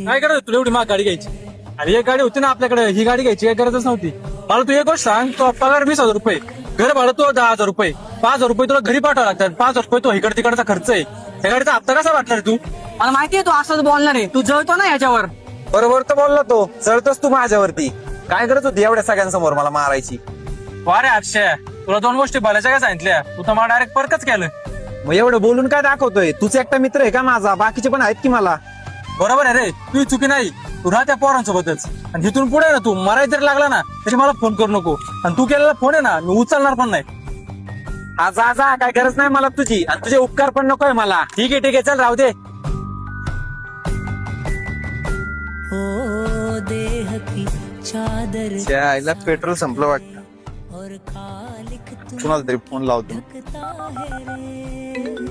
काय करायचं तुला एवढी महाग गाडी घ्यायची? अरे एक गाडी होती ना आपल्याकडे, ही गाडी घ्यायची काय गरजच नव्हती. मला तू एक गोष्ट सांग, तो पगार 20,000 रुपये, घर भाडं तो 10,000 रुपये, 5,000 रुपये तुला घरी पाठवावं लागतात, 5,000 रुपये तो इकडे तिकडचा खर्च आहे. त्या गाडीचा हप्ता कसा वाटणार तू? मला माहितीये तू असंच बोलणार आहे, तू जळतो ना याच्यावर. बरोबर तर बोलला तो, चढतोस तू माझ्यावरती. काय करत होती एवढ्या सगळ्यांसमोर मला मारायची? अरे अक्षय, तुला दोन गोष्टी बोलायच्या काय सांगितल्या, तू तर मला डायरेक्ट परकच केलं. मग एवढं बोलून काय दाखवतोय? तूच एकटा मित्र आहे का माझा? बाकीचे पण आहेत की मला. बरोबर आहे रे, तुझी चुकी नाही, तू राहा त्या पोरांसोबतच. आणि तिथून पुढे ना तू मरायला जर लागला ना तरी मला फोन करू नको. आणि तू केलेला फोन आहे ना मी उचलणार पण नाही. आज आज काय गरज नाही मला तुझी, आणि तुझे उपकार पण नकोय मला. ठीक आहे चल राहू दे. ओ देह की चादर आईला पेट्रोल संपलं वाटतं. और खालिक तू कुणाला तरी फोन लावतो. है रे